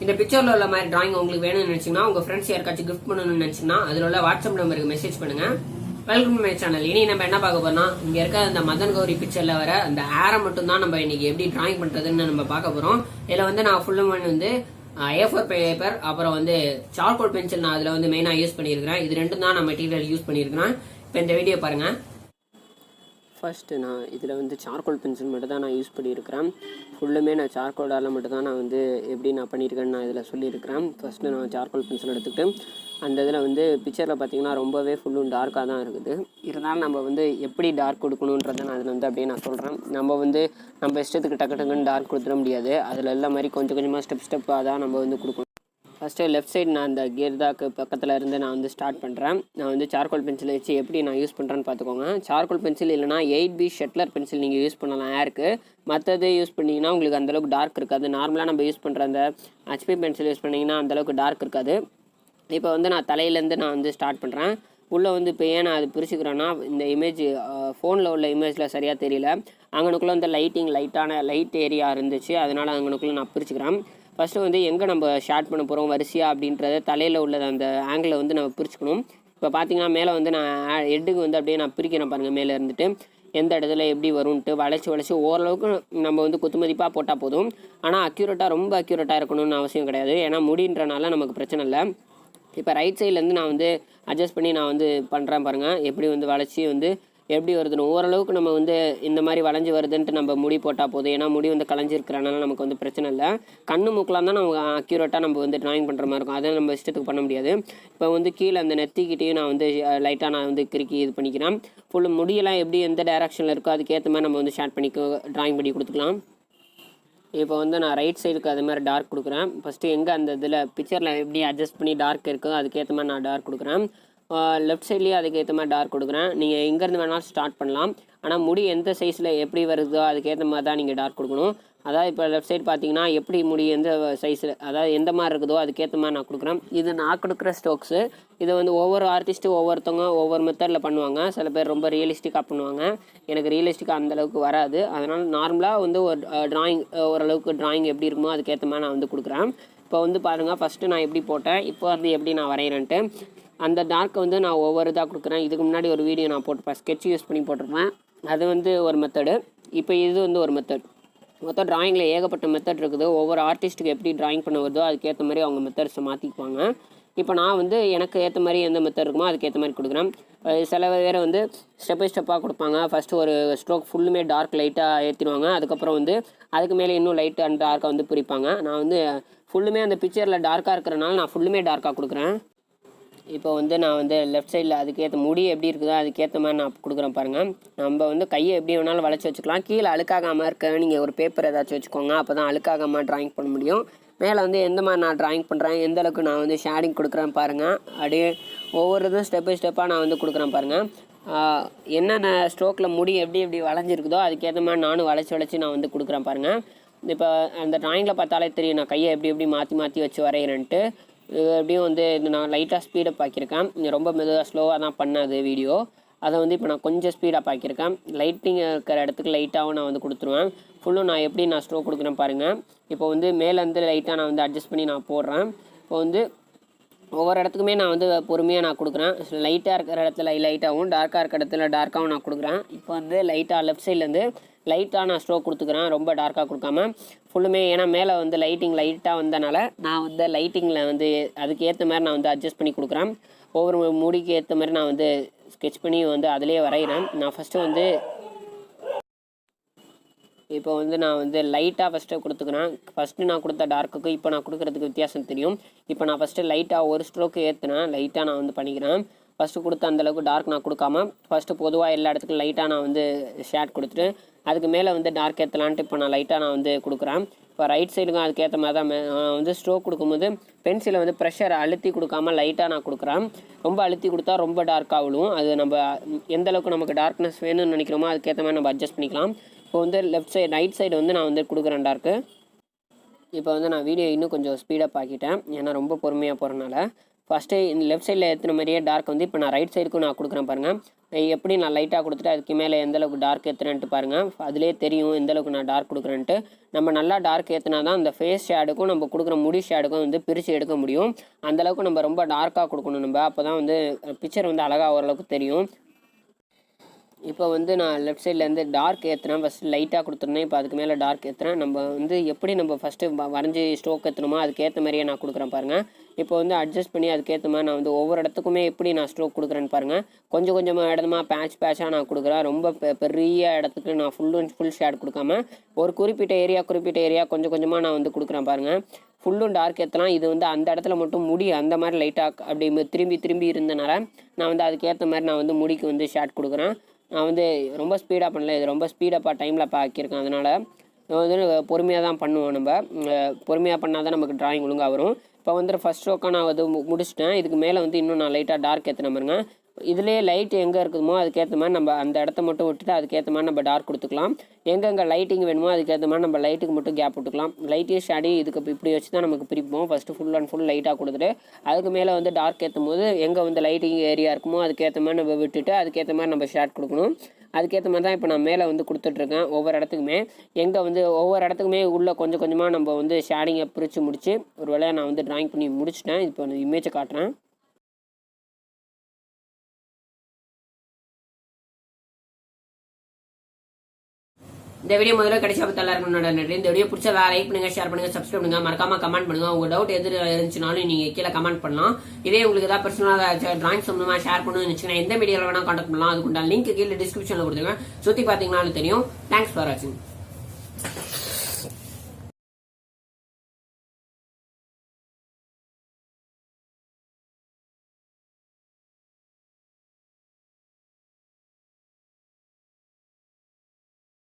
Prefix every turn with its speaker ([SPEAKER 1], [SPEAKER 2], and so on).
[SPEAKER 1] இந்த பிக்சர்ல உள்ள மாதிரி டிராயிங் உங்களுக்கு வேணும்னு நினைச்சீங்கன்னா உங்க ஃப்ரெண்ட்ஸ் யாருக்காச்சும் கிஃப்ட் பண்ணணும்னு நினைச்சீங்கன்னா அதுல உள்ள வாட்ஸ்அப் நம்பருக்கு மெசேஜ் பண்ணுங்க. Welcome to my channel. இனி நம்ம என்ன பார்க்க போறோம்னா, இங்க இருக்க அந்த மதன்கௌரி பிக்சர்ல வர அந்த ஏரை மட்டும் தான் நம்ம இன்னைக்கு எப்படி டிராயிங் பண்றதுன்னு நம்ம பார்க்க போறோம். இதுல வந்து நான் ஃபுல்லும் வந்து A4 பேப்பர் அப்புறம் வந்து சார்கோல் பென்சில் நான் அதுல வந்து மெயினா யூஸ் பண்ணியிருக்கிறேன். இது ரெண்டும் தான் நான் மெட்டீரியல் யூஸ் பண்ணியிருக்கிறேன். இப்போ இந்த வீடியோ பாருங்க. ஃபர்ஸ்ட்டு நான் இதில் வந்து சார்கோல் பென்சில் மட்டும் தான் நான் யூஸ் பண்ணியிருக்கிறேன். ஃபுல்லுமே நான் சார்கோலால் மட்டும் தான் நான் வந்து எப்படி நான் பண்ணியிருக்கேன்னு நான் இதில் சொல்லியிருக்கிறேன். ஃபஸ்ட்டு நான் சார்கோல் பென்சில் எடுத்துக்கிட்டு அந்த இதில் வந்து பிக்சரில் பார்த்தீங்கன்னா ரொம்பவே ஃபுல்லும் டார்க்காக தான் இருக்குது. இருந்தாலும் நம்ம வந்து எப்படி டார்க் கொடுக்கணுன்றதை நான் அதில் வந்து அப்படியே நான் சொல்கிறேன். நம்ம வந்து நம்ம இஷ்டத்துக்கு டக்கு டக்குன்னு டார்க் கொடுத்துட முடியாது. அதில் எல்லாம் மாதிரி கொஞ்சம் கொஞ்சமாக ஸ்டெப்பாக தான் நம்ம வந்து கொடுக்கணும். ஃபஸ்ட்டு லெஃப்ட் சைடு நான் அந்த கியர்தாக்கு பக்கத்தில் இருந்து நான் வந்து ஸ்டார்ட் பண்ணுறேன். நான் வந்து சார்கோல் பென்சில் வச்சு எப்படி நான் யூஸ் பண்ணுறேன்னு பார்த்துக்கோங்க. சார்கோல் பென்சில் இல்லைனா 8B ஷெட்லர் பென்சில் நீங்கள் யூஸ் பண்ணலாம் ஏருக்கு. மற்றது யூஸ் பண்ணிங்கன்னா உங்களுக்கு அந்தளவுக்கு டார்க் இருக்காது. நார்மலாக நம்ம யூஸ் பண்ணுற அந்த HP பென்சில் யூஸ் பண்ணிங்கன்னா அந்தளவுக்கு டார்க் இருக்காது. இப்போ வந்து நான் தலையிலேருந்து நான் வந்து ஸ்டார்ட் பண்ணுறேன். உள்ளே வந்து இப்போ ஏன் நான் அது பிரிச்சுக்கிறேன்னா, இந்த இமேஜ் ஃபோனில் உள்ள இமேஜில் சரியாக தெரியல. அங்கனுக்குள்ளே வந்து லைட்டான லைட் ஏரியா இருந்துச்சு. அதனால் அங்கனுக்குள்ளே நான் பிரிச்சுக்கிறேன். ஃபஸ்ட்டு வந்து எங்கே நம்ம ஷார்ட் பண்ண போகிறோம் வரிசையாக அப்படின்றத தலையில் உள்ள அந்த ஆங்கிளை வந்து நம்ம பிரிச்சுக்கணும். இப்போ பார்த்தீங்கன்னா மேலே வந்து நான் ஹெட்டுக்கு வந்து அப்படியே நான் பிரிக்கிறேன் பாருங்கள். மேலே இருந்துட்டு எந்த இடத்துல எப்படி வரும்ன்ட்டு வளைச்சி ஓரளவுக்கு நம்ம வந்து குத்துமதிப்பாக போட்டால் போதும். ஆனால் ரொம்ப அக்யூரேட்டாக இருக்கணும்னு அவசியம் கிடையாது. ஏன்னா முடின்றனால நமக்கு பிரச்சனை இல்லை. இப்போ ரைட் சைட்லேருந்து நான் வந்து அட்ஜஸ்ட் பண்ணி நான் வந்து பண்ணுறேன் பாருங்கள். எப்படி வந்து வளைச்சி வந்து எப்படி வருதுன்னு ஓரளவுக்கு நம்ம வந்து இந்த மாதிரி வளைஞ்சி வருதுன்ட்டு நம்ம முடி போட்டால் போதும். ஏன்னா முடி வந்து கலைஞ்சிருக்கிறனால நமக்கு வந்து பிரச்சனை இல்லை. கண்ணு மூக்கெலாம் தான் நம்ம அக்யூரேட்டாக நம்ம வந்து ட்ராயிங் பண்ணுற மாதிரி இருக்கும். அதை நம்ம இஷ்டத்துக்கு பண்ண முடியாது. இப்போ வந்து கீழே அந்த நெத்திக்கிட்டையும் நான் வந்து லைட்டாக நான் வந்து கிறுக்கி இது பண்ணிக்கிறேன். ஃபுல்லு முடியெல்லாம் எப்படி எந்த டைரக்ஷனில் இருக்கோ அதுக்கேற்ற மாதிரி நம்ம வந்து ஷார்ட் பண்ணி ட்ராயிங் பண்ணி கொடுத்துக்கலாம். இப்போ வந்து நான் ரைட் சைடுக்கு அது மாதிரி டார்க் கொடுக்குறேன். ஃபஸ்ட்டு எங்கே அந்த இதில் பிக்சரில் எப்படி அட்ஜஸ்ட் பண்ணி டார்க் இருக்கோ அதுக்கேற்ற மாதிரி நான் டார்க் கொடுக்குறேன். லெஃப்ட் சைட்லேயே அதுக்கேற்ற மாதிரி டார்க் கொடுக்குறேன். நீங்கள் எங்கேருந்து வேணாலும் ஸ்டார்ட் பண்ணலாம். ஆனால் முடி எந்த சைஸில் எப்படி வருதோ அதுக்கேற்ற மாதிரி தான் நீங்கள் டார்க் கொடுக்கணும். அதாவது இப்போ லெஃப்ட் சைடு பார்த்தீங்கன்னா எப்படி முடி எந்த சைஸில் அதாவது எந்த மாதிரி இருக்குதோ அதுக்கேற்ற மாதிரி நான் கொடுக்குறேன். இது நான் கொடுக்குற ஸ்ட்ரோக்ஸு. இதை வந்து ஒவ்வொரு ஆர்டிஸ்ட்டும் ஒவ்வொருத்தவங்க ஒவ்வொரு மெத்தடில் பண்ணுவாங்க. சில பேர் ரொம்ப ரியலிஸ்டிக்காக பண்ணுவாங்க. எனக்கு ரியலிஸ்டிக்காக அந்தளவுக்கு வராது. அதனால் நார்மலாக வந்து ஒரு ஓரளவுக்கு ட்ராயிங் எப்படி இருக்குமோ அதுக்கேற்ற மாதிரி நான் வந்து கொடுக்குறேன். இப்போ வந்து பாருங்கள், ஃபஸ்ட்டு நான் எப்படி போட்டேன், இப்போ வந்து எப்படி நான் வரைகிறேன்ட்டு அந்த டார்க்கை வந்து நான் ஒவ்வொரு இதாக கொடுக்குறேன். இதுக்கு முன்னாடி ஒரு வீடியோ நான் போட்டுப்பேன், ஸ்கெட்ச் யூஸ் பண்ணி போட்டிருப்பேன். அது வந்து ஒரு மெத்தடு. இப்போ இது வந்து ஒரு மெத்தட். மொத்தம் ட்ராயிங்கில் ஏகப்பட்ட மெத்தட் இருக்குது. ஒவ்வொரு ஆர்டிஸ்ட்டுக்கு எப்படி ட்ராயிங் பண்ண வருதோ அதுக்கேற்ற மாதிரி அவங்க மெத்தட்ஸை மாற்றிக்குவாங்க. இப்போ நான் வந்து எனக்கு ஏற்ற மாதிரி எந்த மெத்தட் இருக்குமோ அதுக்கேற்ற மாதிரி கொடுக்குறேன். சில பேர் வந்து ஸ்டெப் பை ஸ்டெப்பாக கொடுப்பாங்க. ஃபஸ்ட்டு ஒரு ஸ்ட்ரோக் ஃபுல்லுமே டார்க் லைட்டாக ஏற்றிடுவாங்க. அதுக்கப்புறம் வந்து அதுக்கு மேலே இன்னும் லைட் அண்ட் டார்க்காக வந்து பிரிப்பாங்க. நான் வந்து ஃபுல்லுமே அந்த பிக்சரில் டார்க்காக இருக்கிறனால நான் ஃபுல்லுமே டார்க்காக கொடுக்குறேன். இப்போ வந்து நான் வந்து லெஃப்ட் சைடில் அதுக்கேற்ற முடி எப்படி இருக்குதோ அதுக்கேற்ற மாதிரி நான் கொடுக்குறேன் பாருங்கள். நம்ம வந்து கையை எப்படி வேணாலும் வளைச்சி வச்சுக்கலாம். கீழே அழுக்காகாமல் இருக்க நீங்கள் ஒரு பேப்பர் ஏதாச்சும் வச்சுக்கோங்க. அப்போ தான் அழுக்காகாமல் ட்ராயிங் பண்ண முடியும். மேலே வந்து எந்த மாதிரி நான் ட்ராயிங் பண்ணுறேன், எந்த அளவுக்கு நான் வந்து ஷேடிங் கொடுக்குறேன் பாருங்கள். அப்படியே ஒவ்வொரு இதுவும் ஸ்டெப் பை ஸ்டெப்பாக நான் வந்து கொடுக்குறேன் பாருங்கள். என்னென்ன ஸ்ட்ரோக்கில் முடி எப்படி வளைஞ்சிருக்குதோ அதுக்கேற்ற மாதிரி நானும் வளைச்சி நான் வந்து கொடுக்குறேன் பாருங்கள். இப்போ அந்த ட்ராயிங்கில் பார்த்தாலே தெரியும் நான் கையை எப்படி மாற்றி வச்சு வரைகிறேன்ட்டு. எப்படியும் வந்து நான் லைட்டாக ஸ்பீடப் ஆக்கியிருக்கேன். ரொம்ப மெதுவாக ஸ்லோவாக தான் பண்ணது வீடியோ. அதை வந்து இப்போ நான் கொஞ்சம் ஸ்பீடப் ஆக்கியிருக்கேன். லைட்டிங் இருக்கிற இடத்துக்கு லைட்டாகவும் நான் வந்து கொடுத்துருவேன். ஃபுல்லும் நான் எப்படி நான் ஸ்ட்ரோக் கொடுக்குறேன் பாருங்கள். இப்போ வந்து மேலேருந்து லைட்டாக நான் வந்து அட்ஜஸ்ட் பண்ணி நான் போடுறேன். இப்போ வந்து ஒவ்வொரு இடத்துக்குமே நான் வந்து பொறுமையாக நான் கொடுக்குறேன். லைட்டாக இருக்கிற இடத்துல லைட்டாகவும் டார்க்காக இருக்கிற இடத்துல டார்க்காகவும் நான் கொடுக்குறேன். இப்போ வந்து லைட்டாக லெஃப்ட் சைட்லேருந்து லைட்டாக நான் ஸ்ட்ரோக் கொடுத்துக்கிறேன், ரொம்ப டார்க்காக கொடுக்காம ஃபுல்லுமே. ஏன்னா மேலே வந்து லைட்டிங் லைட்டாக வந்தனால நான் வந்து லைட்டிங்கில் வந்து அதுக்கு ஏற்ற மாதிரி நான் வந்து அட்ஜஸ்ட் பண்ணி கொடுக்குறேன். ஒவ்வொரு முடிக்கு ஏற்ற மாதிரி நான் வந்து ஸ்கெட்ச் பண்ணி வந்து அதிலே வரைகிறேன். நான் ஃபஸ்ட்டு வந்து இப்போ வந்து நான் வந்து லைட்டாக ஃபஸ்ட்டு கொடுத்துக்கிறேன். ஃபஸ்ட்டு நான் கொடுத்த டார்க்குக்கு இப்போ நான் கொடுக்குறதுக்கு வித்தியாசம் தெரியும். இப்போ நான் ஃபஸ்ட்டு லைட்டாக ஒரு ஸ்ட்ரோக்கு ஏற்றுனேன், லைட்டாக நான் வந்து பண்ணிக்கிறேன். ஃபஸ்ட்டு கொடுத்த அந்தளவுக்கு டார்க் நான் கொடுக்காம ஃபஸ்ட்டு பொதுவாக எல்லா இடத்துக்கும் லைட்டாக நான் வந்து ஷேட் கொடுத்துட்டு அதுக்கு மேலே வந்து டார்க் ஏற்றலான்ட்டு இப்போ நான் லைட்டாக நான் வந்து கொடுக்குறேன். இப்போ ரைட் சைடுக்கும் அதுக்கேற்ற மாதிரி தான் நான் வந்து ஸ்ட்ரோக் கொடுக்கும்போது பென்சிலை வந்து ப்ரெஷர் அழுத்தி கொடுக்காமல் லைட்டாக நான் கொடுக்குறேன். ரொம்ப அழுத்தி கொடுத்தா ரொம்ப டார்க்காக விழுவும். அது நம்ம எந்த அளவுக்கு நமக்கு டார்க்னஸ் வேணும்னு நினைக்கிறோமோ அதுக்கேற்ற மாதிரி நம்ம அட்ஜஸ்ட் பண்ணிக்கலாம். இப்போ வந்து லெஃப்ட் சைடு ரைட் சைடு வந்து நான் வந்து கொடுக்குறேன் டார்க்கு. இப்போ வந்து நான் வீடியோ இன்னும் கொஞ்சம் ஸ்பீடப் ஆக்கிட்டேன், ஏன்னா ரொம்ப பொறுமையாக போகிறனால. ஃபஸ்ட்டு இந்த லெஃப்ட் சைடில் ஏற்றின மாதிரியே டார்க் வந்து இப்போ நான் ரைட் சைடுக்கும் நான் கொடுக்குறேன் பாருங்கள். எப்படி நான் லைட்டாக கொடுத்துட்டு அதுக்கு மேலே எந்தளவுக்கு டார்க் ஏற்றுறேன்ட்டு பாருங்கள். அதிலே தெரியும் எந்தளவுக்கு நான் டார்க் கொடுக்குறேன்ட்டு. நம்ம நல்லா டார்க் ஏற்றினா தான் அந்த ஃபேஸ் ஷேடுக்கும் நம்ம கொடுக்குற முடி ஷேடுக்கும் வந்து பிரித்து எடுக்க முடியும். அந்தளவுக்கு நம்ம ரொம்ப டார்க்காக கொடுக்கணும். நம்ம அப்போ தான் வந்து பிக்சர் வந்து அழகாக ஓரளவுக்கு தெரியும். இப்போ வந்து நான் லெஃப்ட் சைட்லேருந்து டார்க் ஏற்றுறேன். ஃபஸ்ட்டு லைட்டாக கொடுத்துருந்தேன். இப்போ அதுக்கு மேலே டார்க் ஏற்றுறேன். நம்ம வந்து எப்படி நம்ம ஃபஸ்ட்டு வரைஞ்சி ஸ்ட்ரோக் ஏற்றணுமோ அதுக்கேற்ற மாதிரியே நான் கொடுக்குறேன் பாருங்கள். இப்போ வந்து அட்ஜஸ்ட் பண்ணி அதுக்கேற்ற மாதிரி நான் வந்து ஒவ்வொரு இடத்துக்குமே எப்படி நான் ஸ்ட்ரோக் கொடுக்குறேன்னு பாருங்கள். கொஞ்சம் கொஞ்சமாக இடமா பேட்சாக நான் கொடுக்குறேன். ரொம்ப பெரிய இடத்துக்கு நான் ஃபுல் ஷேட் கொடுக்காம ஒரு குறிப்பிட்ட ஏரியா கொஞ்சம் கொஞ்சமாக நான் வந்து கொடுக்குறேன் பாருங்கள். ஃபுல்லும் டார்க் ஏற்றலாம். இது வந்து அந்த இடத்துல மட்டும் முடி அந்த மாதிரி லைட்டாக அப்படி திரும்பி இருந்தனால நான் வந்து அதுக்கேற்ற மாதிரி நான் வந்து முடிக்கு வந்து ஷேட் கொடுக்குறேன். நான் வந்து ரொம்ப ஸ்பீடாக பண்ணல, இது ரொம்ப ஸ்பீடப்பாக டைமில் ஆக்கியிருக்கேன். அதனால் வந்து பொறுமையாக தான் பண்ணுவோம். நம்ம பொறுமையாக பண்ணால் தான் நமக்கு ட்ராயிங் ஒழுங்காக வரும். இப்போ வந்து ஃபஸ்ட் ஸ்ட்ரோக்காக நான் வந்து முடிச்சிட்டேன். இதுக்கு மேலே வந்து இன்னும் நான் லைட்டாக டார்க் ஏற்றின பாருங்க. இதிலே லைட் எங்கே இருக்குதுமோ அதுக்கேற்ற மாதிரி நம்ம அந்த இடத்த மட்டும் விட்டுட்டு அதுக்கேற்ற மாதிரி நம்ம டார்க் கொடுத்துக்கலாம். எங்கெங்கே லைட்டிங் வேணுமோ அதுக்கேற்ற மாதிரி நம்ம லைட்டுக்கு மட்டும் கேப் விட்டுக்கலாம். லைட்டையும் ஷேடி இதுக்கு இப்படி வச்சு தான் நமக்கு பிரிப்போம். ஃபஸ்ட்டு ஃபுல் அண்ட் ஃபுல் லைட்டாக கொடுத்துட்டு அதுக்கு மேலே வந்து டார்க் ஏற்றும் போது எங்கே வந்து லைட்டிங் ஏரியா இருக்குமோ அதுக்கேற்ற மாதிரி நம்ம விட்டுட்டு அதுக்கேற்ற மாதிரி நம்ம ஷேட் கொடுக்கணும். அதுக்கேற்ற மாதிரி தான் இப்போ நான் மேலே வந்து கொடுத்துட்ருக்கேன். ஒவ்வொரு இடத்துக்குமே ஒவ்வொரு இடத்துக்குமே உள்ளே கொஞ்சம் கொஞ்சமாக நம்ம வந்து ஷேடிங்கை பிரித்து முடிச்சு ஒரு வேளையை நான் வந்து ட்ராயிங் பண்ணி முடிச்சிட்டேன். இப்போ அந்த இமேஜை காட்டுறேன். இந்த வீடியோ முதல்ல கிடைச்சா பத்தி எல்லாருக்கும் நன்றி. இந்த வீடியோ பிடிச்சா லைக் பண்ணுங்க, ஷேர் பண்ணுங்க, சப்ஸ்கிரைப் பண்ணுங்க, மறக்காம கமெண்ட் பண்ணுங்க. உங்க டவுட் எது இருந்துச்சுனாலும் நீங்க கீழே கமெண்ட் பண்ணலாம். இதே உங்களுக்கு ஏதாவது பர்சனலா டிராயிங் சம்பந்தமா ஷேர் பண்ணணும்னு எந்த மீடியாவில் வேணா கான்டாக்ட் பண்ணலாம். அதுக்குண்டான லிங்க் கீழே டிஸ்கிரிப்ஷன்ல கொடுத்துருங்க. சுத்தி பாத்தீங்கன்னாலும் தெரியும். தேங்க்ஸ் ஃபார் வாட்சிங்.